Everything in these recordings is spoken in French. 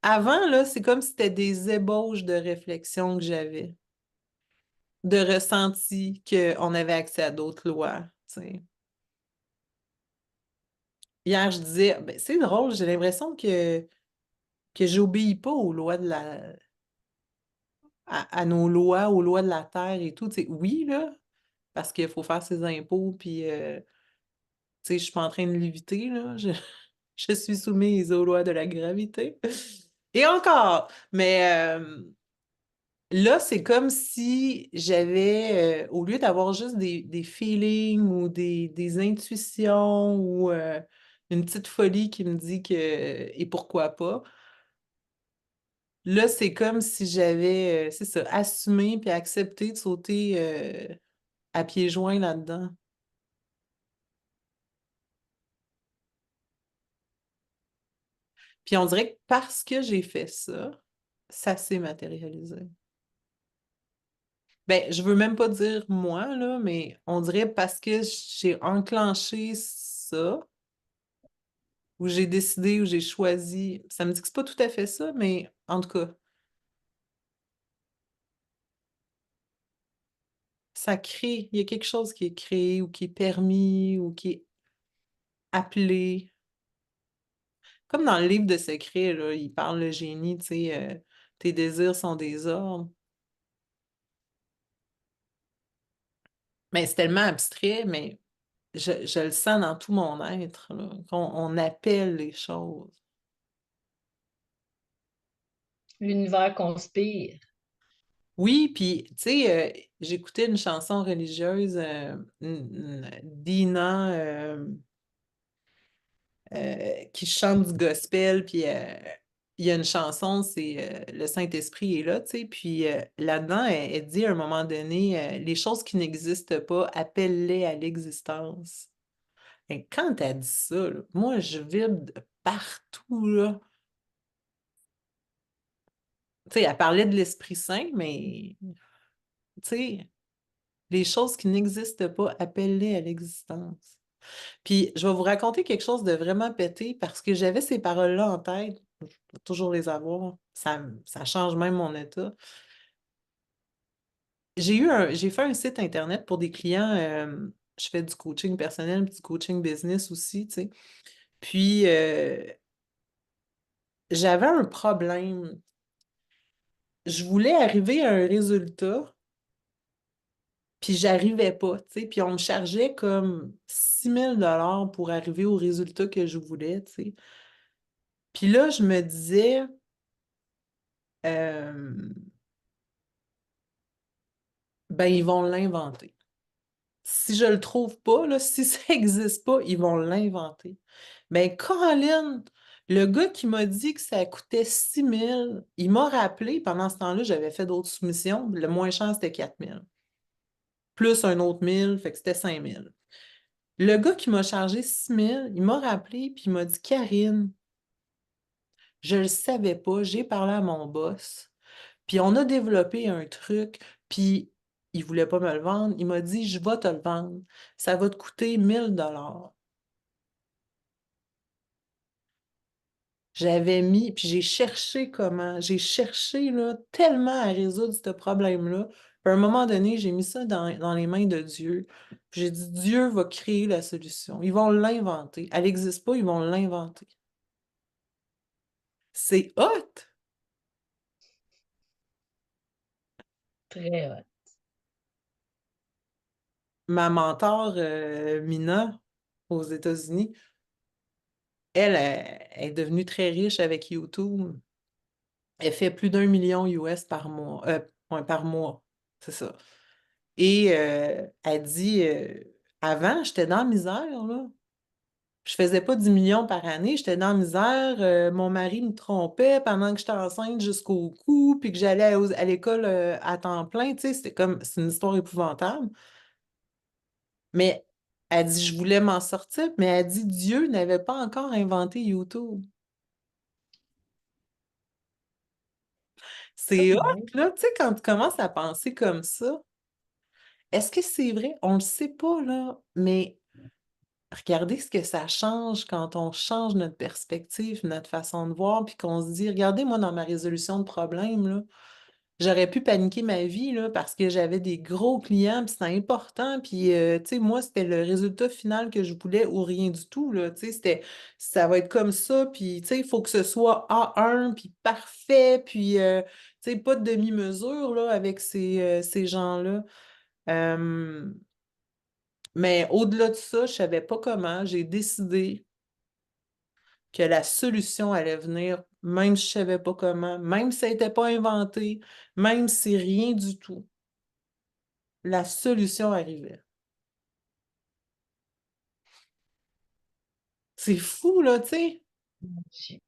Avant, là, c'est comme si c'était des ébauches de réflexion que j'avais, de ressenti qu'on avait accès à d'autres lois, tu sais. Hier, je disais, ben, c'est drôle, j'ai l'impression que j'obéis pas aux lois à nos lois, aux lois de la terre et tout. Tu sais, oui, là, parce qu'il faut faire ses impôts, puis, tu sais, je suis pas en train de l'éviter, là. Je suis soumise aux lois de la gravité. Et encore, mais là, c'est comme si j'avais, au lieu d'avoir juste des feelings ou des intuitions ou une petite folie qui me dit que, et pourquoi pas, là, c'est comme si j'avais, c'est ça, assumé puis accepté de sauter à pieds joints là-dedans. Puis on dirait que parce que j'ai fait ça s'est matérialisé. Ben, je veux même pas dire moi, là, mais on dirait parce que j'ai enclenché ça, ou j'ai décidé, ou j'ai choisi. Ça me dit que c'est pas tout à fait ça, mais en tout cas, ça crée. Il y a quelque chose qui est créé, ou qui est permis, ou qui est appelé. Comme dans le livre de secret, là, il parle le génie, tu sais, tes désirs sont des ordres. Mais c'est tellement abstrait, mais je le sens dans tout mon être, là, qu'on appelle les choses. L'univers conspire. Oui, puis, tu sais, j'écoutais une chanson religieuse, Dina, qui chante du gospel, puis il y a une chanson, c'est Le Saint-Esprit est là, tu sais, puis là-dedans, elle dit à un moment donné, les choses qui n'existent pas, appelle-les à l'existence. Et quand elle dit ça, là, moi, je vibre de partout, là. Tu sais, elle parlait de l'Esprit Saint, mais, tu sais, les choses qui n'existent pas, appelle-les à l'existence. Puis, je vais vous raconter quelque chose de vraiment pété parce que j'avais ces paroles-là en tête. Je vais toujours les avoir. Ça change même mon état. J'ai fait un site Internet pour des clients. Je fais du coaching personnel, puis du coaching business aussi, tu sais. Puis, j'avais un problème. Je voulais arriver à un résultat, puis j'arrivais pas, tu sais. Puis, on me chargeait comme 6 000 $ pour arriver au résultat que je voulais, tu sais. Puis là, je me disais, euh, ben, ils vont l'inventer. Si je le trouve pas, là, si ça n'existe pas, ils vont l'inventer. Ben, Colin, le gars qui m'a dit que ça coûtait 6 000, il m'a rappelé, pendant ce temps-là, j'avais fait d'autres soumissions, le moins cher, c'était 4 000. Plus un autre 1 000, fait que c'était 5 000. Le gars qui m'a chargé 6 000, il m'a rappelé, puis il m'a dit, Karine, je le savais pas, j'ai parlé à mon boss. Puis on a développé un truc, puis il voulait pas me le vendre. Il m'a dit, je vais te le vendre. Ça va te coûter 1 000 $. J'avais mis, puis j'ai cherché comment. J'ai cherché là, tellement à résoudre ce problème-là. Puis à un moment donné, j'ai mis ça dans les mains de Dieu. Puis j'ai dit, Dieu va créer la solution. Ils vont l'inventer. Elle n'existe pas, ils vont l'inventer. C'est hot! Très hot. Ma mentor, Mina, aux États-Unis, elle est devenue très riche avec YouTube. Elle fait plus d'1 million US par mois. Ouais, par mois. C'est ça. Et elle dit avant, j'étais dans la misère, là. Je faisais pas 10 millions par année, j'étais dans la misère. Mon mari me trompait pendant que j'étais enceinte jusqu'au cou, puis que j'allais à l'école à temps plein. Tu sais, c'est une histoire épouvantable. Mais elle dit, je voulais m'en sortir, mais elle dit, Dieu n'avait pas encore inventé YouTube. Ah C'est hot, ouais. là, tu sais, quand tu commences à penser comme ça, est-ce que c'est vrai? On le sait pas, là, mais regardez ce que ça change quand on change notre perspective, notre façon de voir, puis qu'on se dit, regardez, moi, dans ma résolution de problème, là, j'aurais pu paniquer ma vie là, parce que j'avais des gros clients, puis c'était important, puis tu sais, moi, c'était le résultat final que je voulais ou rien du tout, là, tu sais, ça va être comme ça, puis tu sais, il faut que ce soit A1, puis parfait, puis tu sais, pas de demi-mesure, là, avec ces gens-là. Euh, mais au-delà de ça, je savais pas comment, j'ai décidé que la solution allait venir, même si je savais pas comment, même si ça n'était pas inventé, même si rien du tout. La solution arrivait. C'est fou, là, tu sais. Magie.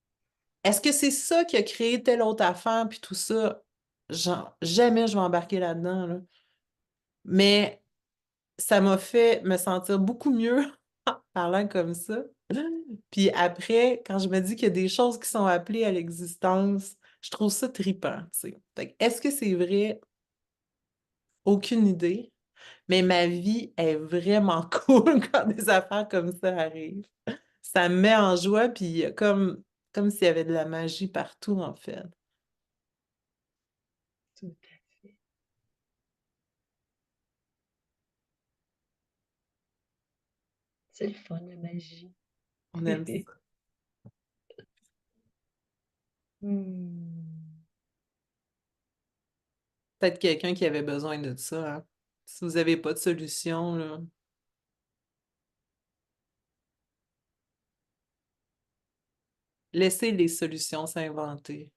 Est-ce que c'est ça qui a créé telle autre affaire, puis tout ça? Jamais je vais embarquer là-dedans, là. Mais ça m'a fait me sentir beaucoup mieux en parlant comme ça. Puis après, quand je me dis qu'il y a des choses qui sont appelées à l'existence, je trouve ça trippant, tu sais. Fait que est-ce que c'est vrai? Aucune idée. Mais ma vie est vraiment cool quand des affaires comme ça arrivent. Ça me met en joie, puis comme s'il y avait de la magie partout, en fait. Tout à fait. C'est le fun, la magie. On aime ça. Hmm. Peut-être quelqu'un qui avait besoin de ça, hein. Si vous n'avez pas de solution, là, laissez les solutions s'inventer,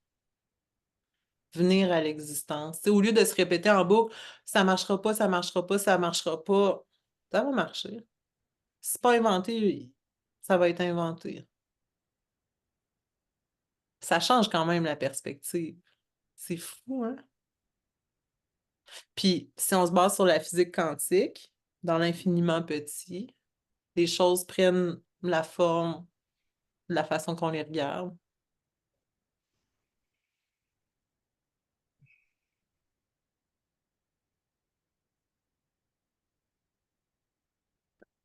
venir à l'existence. Tu sais, au lieu de se répéter en boucle, ça marchera pas, ça marchera pas, ça marchera pas, ça va marcher. Si c'est pas inventé, ça va être inventé. Ça change quand même la perspective. C'est fou, hein? Puis, si on se base sur la physique quantique, dans l'infiniment petit, les choses prennent la forme de la façon qu'on les regarde.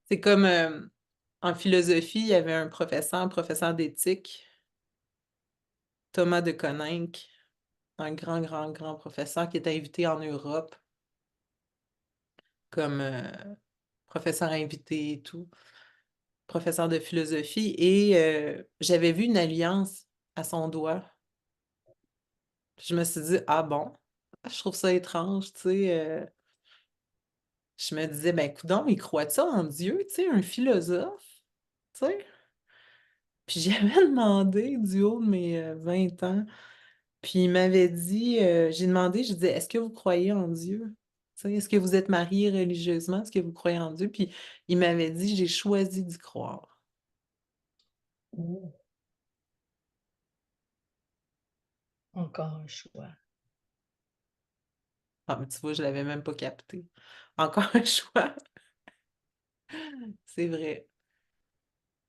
C'est comme en philosophie, il y avait un professeur d'éthique, Thomas de Coninck, un grand, grand, grand professeur qui était invité en Europe comme professeur invité et tout, professeur de philosophie, et j'avais vu une alliance à son doigt. Je me suis dit, ah bon, je trouve ça étrange, tu sais. Je me disais, ben, coudonc, il croit ça en Dieu, tu sais, un philosophe, tu sais. Puis j'avais demandé du haut de mes 20 ans, puis il m'avait dit, j'ai demandé, je disais, est-ce que vous croyez en Dieu? Tu sais, est-ce que vous êtes marié religieusement? Est-ce que vous croyez en Dieu? Puis il m'avait dit, j'ai choisi d'y croire. Oh, encore un choix. Ah, mais tu vois, je l'avais même pas capté. Encore un choix, c'est vrai.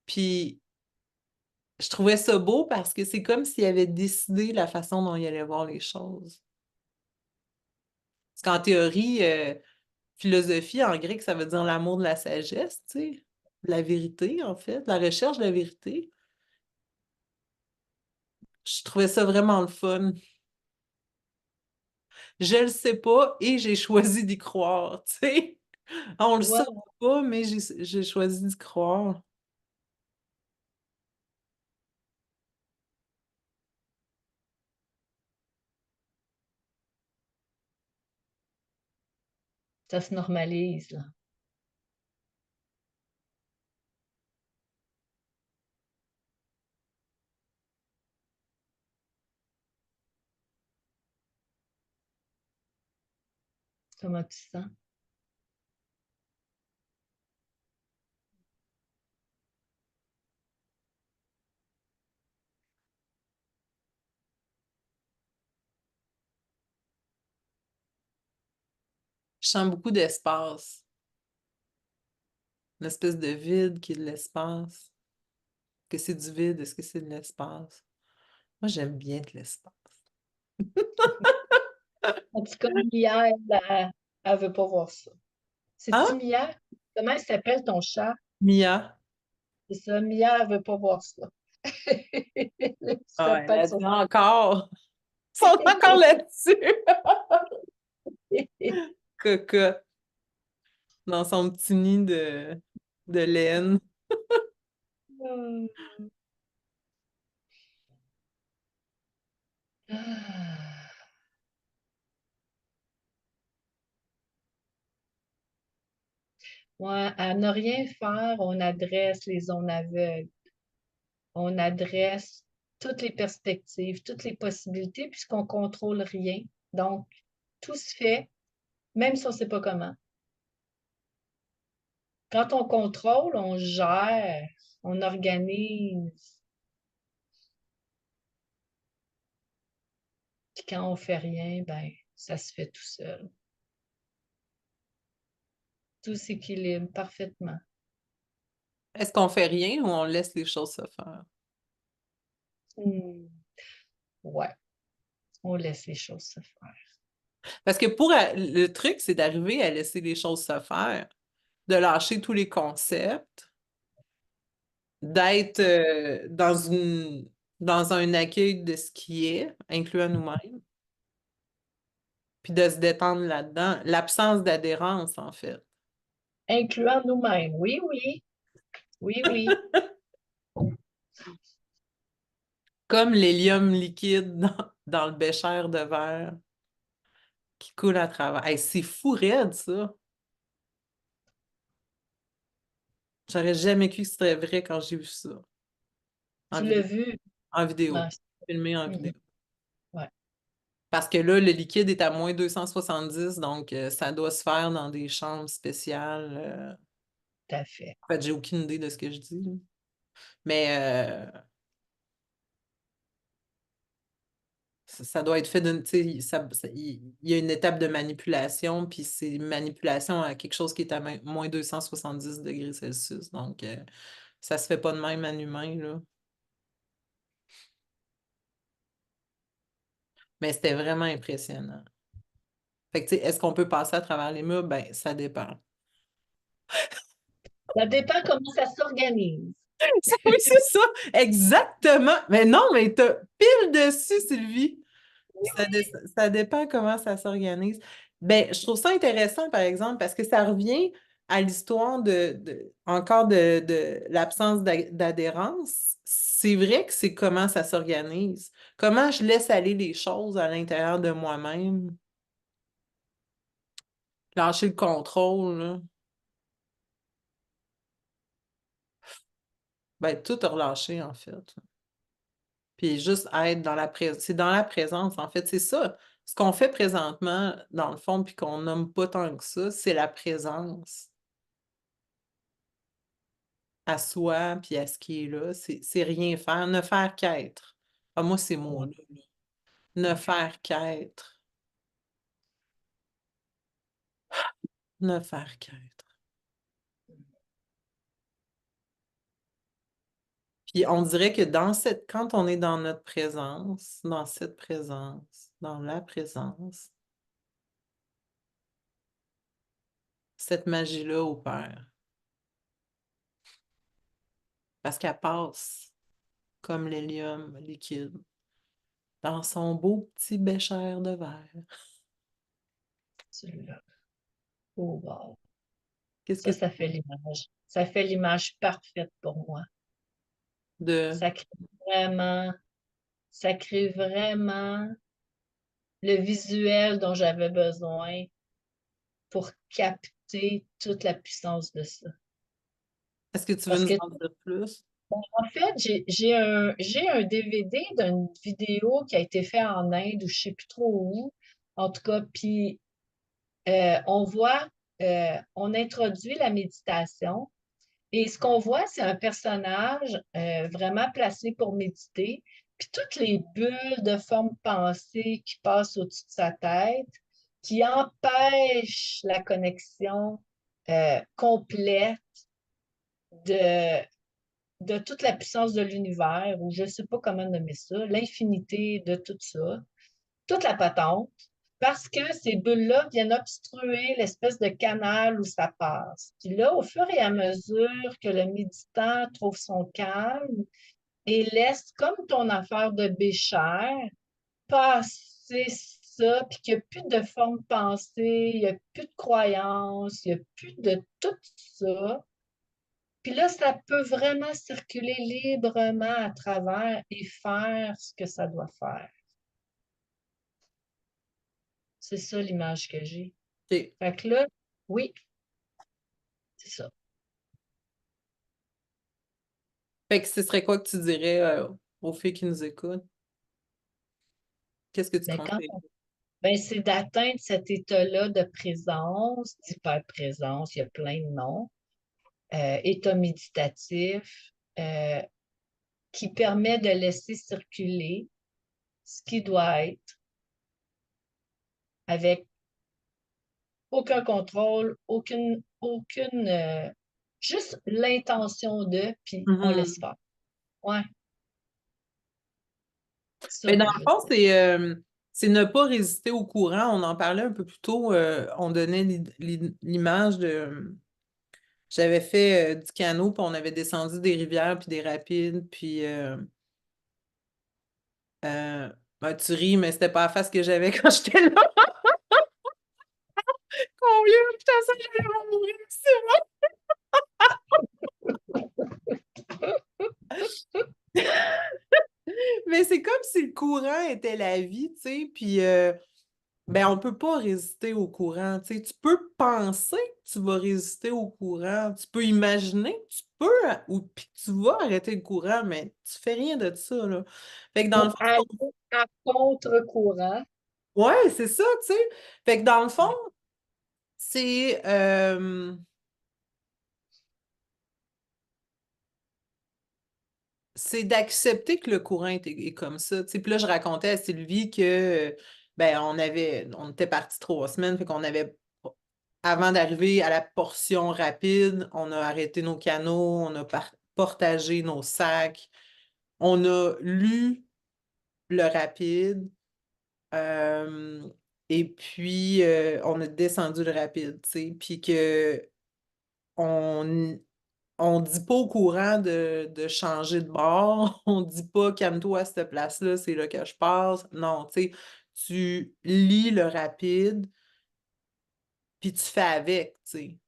Puis je trouvais ça beau parce que c'est comme s'il avait décidé la façon dont il allait voir les choses. Parce qu'en théorie, philosophie, en grec, ça veut dire l'amour de la sagesse, tu sais, de la vérité, en fait, la recherche de la vérité. Je trouvais ça vraiment le fun. Je le sais pas et j'ai choisi d'y croire, tu sais. On le saura Wow, pas, mais j'ai choisi d'y croire. ça se normalise, là. Comment tu sens? Je sens beaucoup d'espace, une espèce de vide qui est de l'espace. Que c'est du vide, est-ce que c'est de l'espace? Moi, j'aime bien de l'espace. En tout cas, Mia, elle veut pas voir ça. C'est-tu Hein? Mia? Comment elle s'appelle ton chat? Mia? C'est ça, Mia, elle veut pas voir ça. Ah, Ça elle a pète dit son... encore. Ils sont encore là-dessus. Cocotte, dans son petit nid de laine. Ah. Ouais, à ne rien faire, on adresse les zones aveugles, on adresse toutes les perspectives, toutes les possibilités, puisqu'on contrôle rien. Donc, tout se fait, même si on ne sait pas comment. Quand on contrôle, on gère, on organise. Puis quand on fait rien, ben, ça se fait tout seul. Tout s'équilibre parfaitement. Est-ce qu'on fait rien ou on laisse les choses se faire? Hmm. Ouais, on laisse les choses se faire. Parce que le truc, c'est d'arriver à laisser les choses se faire, de lâcher tous les concepts, d'être dans un accueil de ce qui est, incluant nous-mêmes, puis de se détendre là-dedans. L'absence d'adhérence, en fait. Incluant nous-mêmes. Oui, oui, oui, oui. Comme l'hélium liquide dans le bécher de verre qui coule à travers. Hey, c'est fou raide, ça. J'aurais jamais cru que c'était vrai quand j'ai vu ça en Tu l'as vidéo. vu? En vidéo. Ouais. Filmé en vidéo. Mhm. Ouais, Parce que là, le liquide est à moins 270, donc ça doit se faire dans des chambres spéciales. tout à fait. En fait, j'ai aucune idée de ce que je dis, là. Mais ça doit être fait d'une. Tu sais, il y a une étape de manipulation, puis c'est manipulation à quelque chose qui est à moins 270 degrés Celsius. Donc, ça se fait pas de même à l'humain, là. Mais c'était vraiment impressionnant. Fait que, tu sais, est-ce qu'on peut passer à travers les murs? Ben, ça dépend. Ça dépend comment ça s'organise. Oui, c'est ça, exactement. Mais non, mais t'as pile dessus, Sylvie. Ça dépend comment ça s'organise. Ben, je trouve ça intéressant, par exemple, parce que ça revient à l'histoire encore de l'absence d'adhérence. C'est vrai que c'est comment ça s'organise. Comment je laisse aller les choses à l'intérieur de moi-même. Lâcher le contrôle, là. Ben, tout relâcher, en fait. Puis juste être dans la présence. C'est dans la présence, en fait. C'est ça. Ce qu'on fait présentement, dans le fond, puis qu'on nomme pas tant que ça, c'est la présence à soi, puis à ce qui est là. C'est rien faire. Ne faire qu'être. Ah, moi, ces Ouais, mots-là, là. Ne faire qu'être. Ne faire qu'être. Puis on dirait que quand on est dans notre présence, dans cette présence, dans la présence, cette magie-là opère. Parce qu'elle passe comme l'hélium liquide dans son beau petit bécher de verre. tu l'as. Oh, wow. Qu'est-ce que Ça fait l'image. Ça fait l'image parfaite pour moi. de Ça crée vraiment, ça crée vraiment le visuel dont j'avais besoin pour capter toute la puissance de ça. est-ce que tu veux Parce nous que en dire plus? en fait, j'ai un DVD d'une vidéo qui a été fait en Inde ou je sais plus trop où. En tout cas, puis on voit, on introduit la méditation et ce qu'on voit, c'est un personnage vraiment placé pour méditer. Puis toutes les bulles de forme pensée qui passent au-dessus de sa tête, qui empêchent la connexion complète de, de toute la puissance de l'univers, ou je ne sais pas comment nommer ça, l'infinité de tout ça, toute la patente. parce que ces bulles-là viennent obstruer l'espèce de canal où ça passe. Puis là, au fur et à mesure que le méditant trouve son calme et laisse comme ton affaire de bécher passer ça, puis qu'il n'y a plus de forme de pensée, il n'y a plus de croyance, il n'y a plus de tout ça. Puis là, ça peut vraiment circuler librement à travers et faire ce que ça doit faire. C'est ça l'image que j'ai. OK. Fait que là, oui, c'est ça. Fait que ce serait quoi que tu dirais aux filles qui nous écoutent? Qu'est-ce que tu Mais quand conseilles? ben, c'est d'atteindre cet état-là de présence, d'hyper-présence, il y a plein de noms, état méditatif, qui permet de laisser circuler ce qui doit être avec aucun contrôle, juste l'intention de, puis on laisse Mhm. faire. Ouais, ça Mais dans que je le veux fond, dire. c'est ne pas résister au courant. On en parlait un peu plus tôt. On donnait l'image de. J'avais fait du canot, puis on avait descendu des rivières, puis des rapides, puis ben, tu ris, mais c'était pas la face que j'avais quand j'étais là. Combien putain, ça, j'allais mourir, c'est vrai. Mais c'est comme si le courant était la vie, tu sais, puis ben, on peut pas résister au courant, tu sais. Tu peux penser que tu vas résister au courant, tu peux imaginer que tu peux, ou puis que tu vas arrêter le courant, mais tu fais rien de ça, là. Fait que dans le Ou fond, aller à contre-courant. ouais, c'est ça, tu sais. Fait que dans le fond, Ouais. c'est c'est d'accepter que le courant est comme ça. Tu sais, puis là, je racontais à Sylvie que ben, on était partis 3 semaines, fait qu'on avait, avant d'arriver à la portion rapide, on a arrêté nos canots, on a partagé nos sacs, on a lu le rapide, euh, et puis on a descendu le rapide, tu sais, puis que on on dit pas au courant de changer de bord. On dit pas calme-toi à cette place-là, c'est là que je passe. Non, tu sais, tu lis le rapide, puis tu fais avec, tu sais.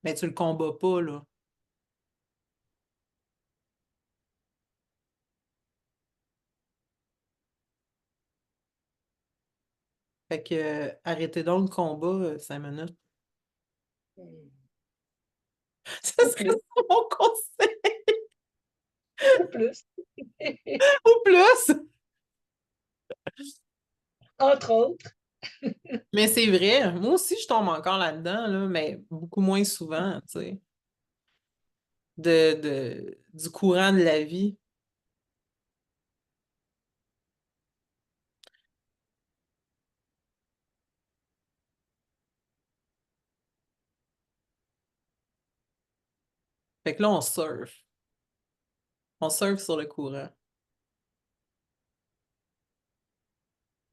Mais tu le combats pas, là. Fait que arrêtez donc le combat 5 minutes. Hmm. Ça Ou serait plus, ça mon conseil. ou plus. Ou plus. Entre autres. Mais c'est vrai, moi aussi je tombe encore là-dedans, là, mais beaucoup moins souvent, tu sais, du courant de la vie. Fait que là, on surfe. On surfe sur le courant.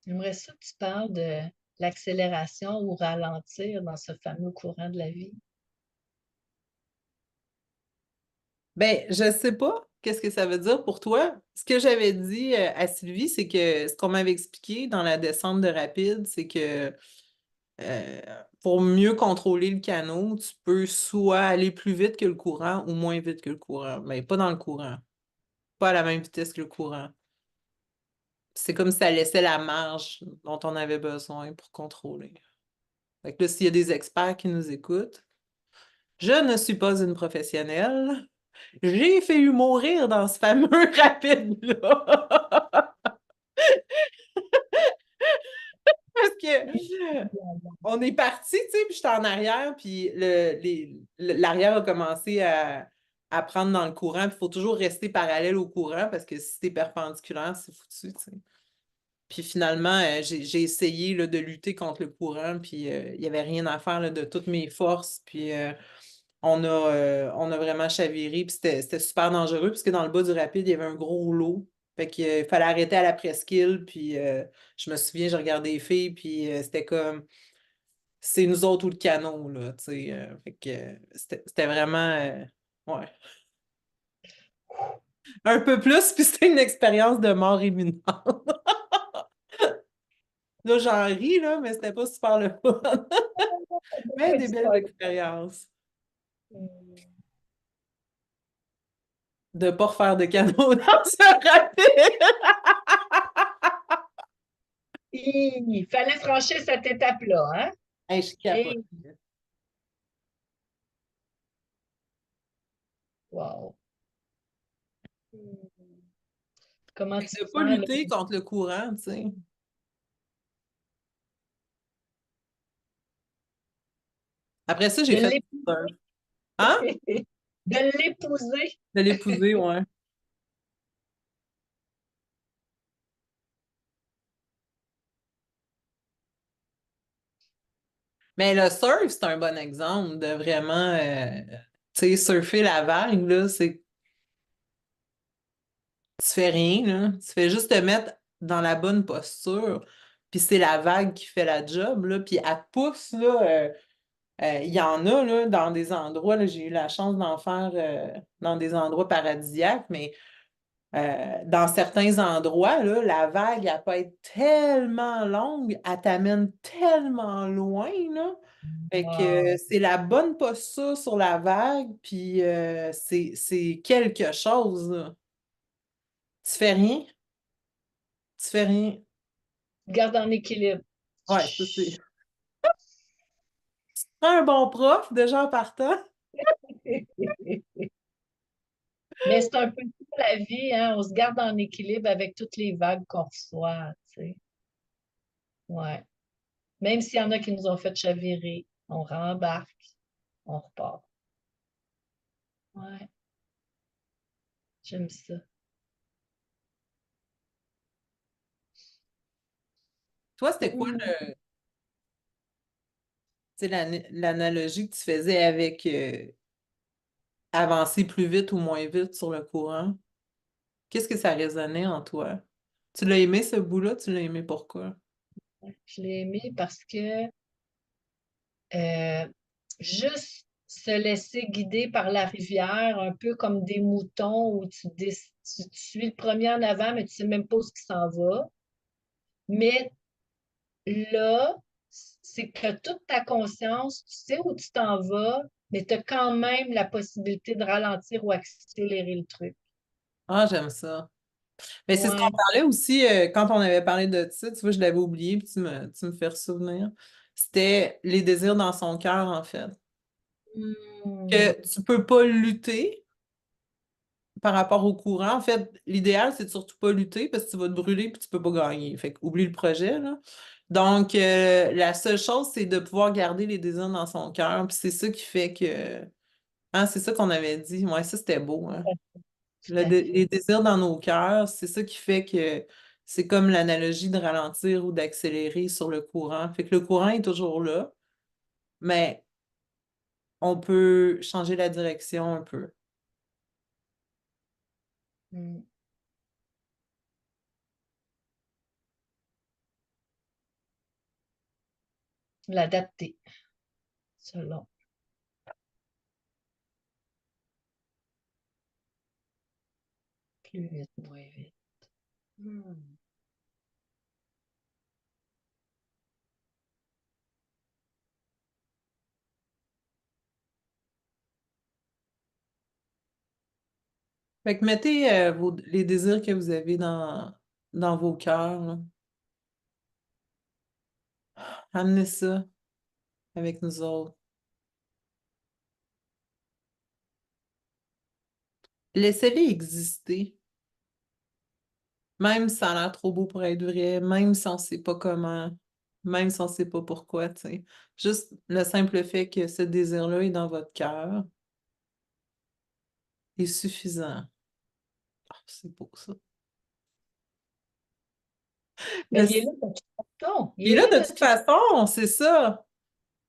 J'aimerais ça que tu parles de l'accélération ou ralentir dans ce fameux courant de la vie. Ben, je sais pas qu'est-ce que ça veut dire pour toi. Ce que j'avais dit à Sylvie, c'est que ce qu'on m'avait expliqué dans la descente de rapide, c'est que euh, pour mieux contrôler le canot, tu peux soit aller plus vite que le courant ou moins vite que le courant, mais pas dans le courant, pas à la même vitesse que le courant. C'est comme si ça laissait la marge dont on avait besoin pour contrôler. Fait que là, s'il y a des experts qui nous écoutent, je ne suis pas une professionnelle. J'ai failli mourir dans ce fameux rapide-là. Parce que on est parti, tu sais, puis j'étais en arrière, puis l'arrière a commencé à prendre dans le courant. Il faut toujours rester parallèle au courant parce que si t'es perpendiculaire, c'est foutu, tu sais. Puis finalement, j'ai essayé là, de lutter contre le courant, puis il n'y avait rien à faire là, de toutes mes forces. Puis on a vraiment chaviré, puis c'était super dangereux, parce que dans le bas du rapide, il y avait un gros lot. Fait qu'il fallait arrêter à la presqu'île, puis je me souviens, je regardais les filles, puis c'était comme, c'est nous autres ou le canot, là, tu sais. Fait que c'était vraiment, ouais, un peu plus, puis c'était une expérience de mort imminente. Là, j'en ris, là, mais c'était pas super le fun. Mais des belles expériences. De ne pas refaire de canot dans ce rapide. Il fallait franchir cette étape-là, hein? Hey, je capote. Et, wow. Comment tu De te ne pas sens, là? lutter contre le courant, tu sais. Après ça, j'ai De fait l'ép- du surf. Hein? de l'épouser. De l'épouser, ouais. Mais le surf, c'est un bon exemple de vraiment, tu sais, surfer la vague, là, c'est, tu fais rien, là. Tu fais juste te mettre dans la bonne posture, puis c'est la vague qui fait la job, là, puis elle te pousse, là. Il y en a, là, dans des endroits, là, j'ai eu la chance d'en faire dans des endroits paradisiaques, mais dans certains endroits, là, la vague, elle peut être tellement longue, elle t'amène tellement loin, là. Fait que Wow. c'est la bonne posture sur la vague, puis c'est quelque chose, là. Tu fais rien, tu fais rien. Garde en équilibre. Ouais, ça c'est. Prends un bon prof, déjà en partant. Mais c'est un peu ça la vie, hein? On se garde en équilibre avec toutes les vagues qu'on reçoit, tu sais. Ouais. Même s'il y en a qui nous ont fait chavirer, on rembarque, on repart. Ouais, j'aime ça. Toi, c'était quoi Mm. tu sais, l'analogie que tu faisais avec avancer plus vite ou moins vite sur le courant? Qu'est-ce que ça résonnait en toi? Tu l'as aimé ce bout-là? Tu l'as aimé pourquoi? Je l'ai aimé parce que euh, juste se laisser guider par la rivière, un peu comme des moutons où tu suis le premier en avant, mais tu sais même pas où ce qui s'en va. Mais là, c'est que toute ta conscience, tu sais où tu t'en vas, mais tu as quand même la possibilité de ralentir ou accélérer le truc. Ah, j'aime ça. Mais c'est ce qu'on Ouais. parlait aussi quand on avait parlé de ça. Tu vois, je l'avais oublié, puis tu me fais souvenir. C'était les désirs dans son cœur, en fait. Hmm. Que tu peux pas lutter par rapport au courant. En fait, l'idéal, c'est de surtout pas lutter parce que tu vas te brûler puis tu peux pas gagner. Fait que oublie le projet, là. Donc, la seule chose, c'est de pouvoir garder les désirs dans son cœur. Puis c'est ça qui fait que. Hein, c'est ça qu'on avait dit. Ouais, ça, c'était beau, hein. Tout à Les fait. désirs dans nos cœurs, c'est ça qui fait que c'est comme l'analogie de ralentir ou d'accélérer sur le courant. Fait que le courant est toujours là, mais on peut changer la direction un peu. Hmm. L'adapter selon. Plus vite, moins vite. Hmm. Fait que mettez les désirs que vous avez dans vos cœurs, là. Amenez ça avec nous autres. Laissez-les exister, même si ça a l'air trop beau pour être vrai, même si on ne sait pas comment, même si on ne sait pas pourquoi, tu sais. Juste le simple fait que ce désir-là est dans votre cœur est suffisant. Ah, c'est beau ça. Ben, Le- il est là de toute façon. Il Et est là, de là de toute toute façon, c'est ça.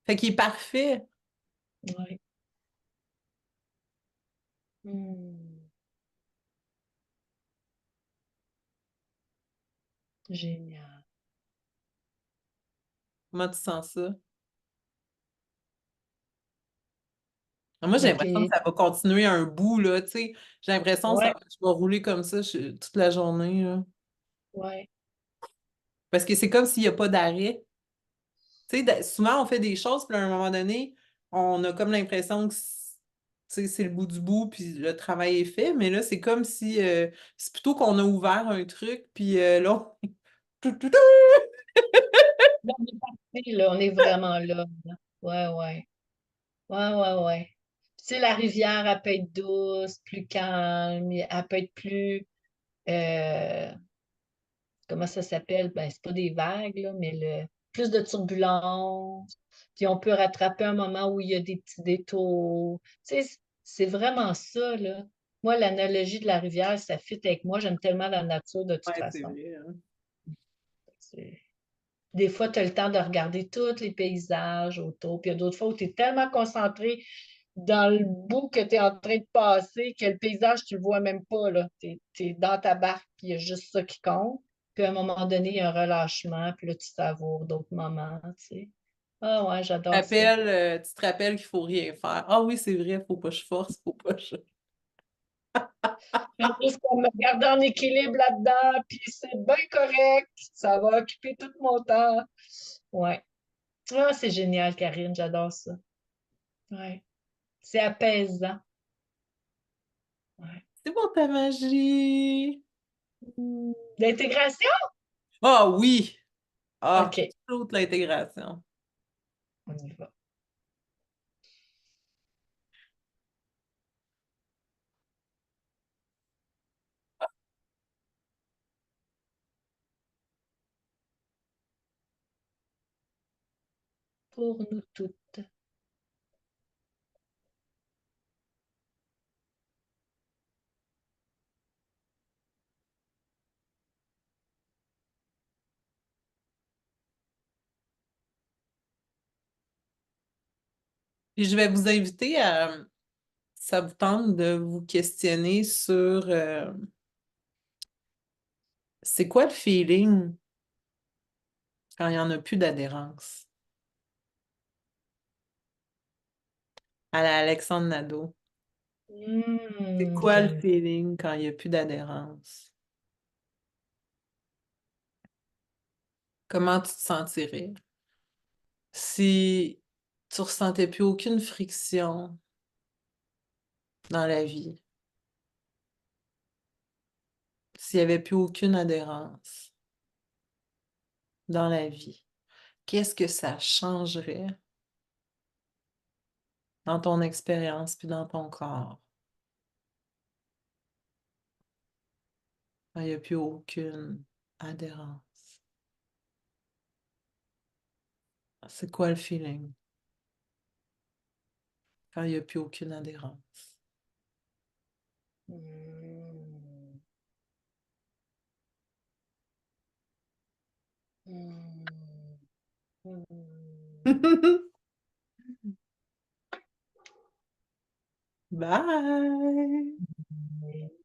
Fait qu'il est parfait. façon. Ouais. Hmm. Génial. Comment tu sens ça? Moi, j'ai Mais l'impression que ça va continuer un bout, là, tu sais. J'ai l'impression que ouais, je vais rouler comme ça toute la journée, là. ouais. Parce que c'est comme s'il n'y a pas d'arrêt. Tu sais, souvent, on fait des choses, puis à un moment donné, on a comme l'impression que tu sais, c'est le bout du bout, puis le travail est fait. Mais là, c'est comme si c'est plutôt qu'on a ouvert un truc, puis là, tout, tout, tout. Là, on est parti, là, on est vraiment là. Là. Ouais, ouais. Ouais, ouais, ouais. Tu sais, la rivière, elle peut être douce, plus calme, elle peut être plus, euh, comment ça s'appelle? Ben, c'est pas des vagues, là, mais plus de turbulence. Puis on peut rattraper un moment où il y a des petits détours. Tu sais, c'est vraiment ça, là. Moi, l'analogie de la rivière, ça fit avec moi. J'aime tellement la nature de toute Ouais, c'est façon. vrai, hein. C'est- Des fois, tu as le temps de regarder tous les paysages autour. Puis il y a d'autres fois où tu es tellement concentré dans le bout que tu es en train de passer que le paysage, tu le vois même pas, là. Tu es, dans ta barque, puis il y a juste ça qui compte. Puis à un moment donné, il y a un relâchement, puis là, tu savoures d'autres moments, tu sais. Ah ouais, j'adore ça. Tu te rappelles qu'il faut rien faire. Ah oui, c'est vrai, faut pas que je force, faut pas que je... En plus, pour me garder en équilibre là-dedans, puis c'est bien correct. Ça va occuper tout mon temps. Ouais. Ah, c'est génial, Karine, j'adore ça. Ouais. C'est apaisant. Ouais. C'est bon ta magie. L'intégration? Ah oui! Ah, OK, toute l'intégration. on y va. Pour nous toutes. Puis je vais vous inviter à, ça vous tente de vous questionner sur c'est quoi le feeling quand il n'y en a plus d'adhérence? À la Alexandre Nadeau. C'est quoi le J'aime. feeling quand il n'y a plus d'adhérence? Comment tu te sentirais? Si tu ressentais plus aucune friction dans la vie, s'il n'y avait plus aucune adhérence dans la vie, qu'est-ce que ça changerait dans ton expérience puis dans ton corps? Il n'y a plus aucune adhérence. C'est quoi le feeling quand il n'y a plus aucune adhérence? Mm, mm, Bye! mm.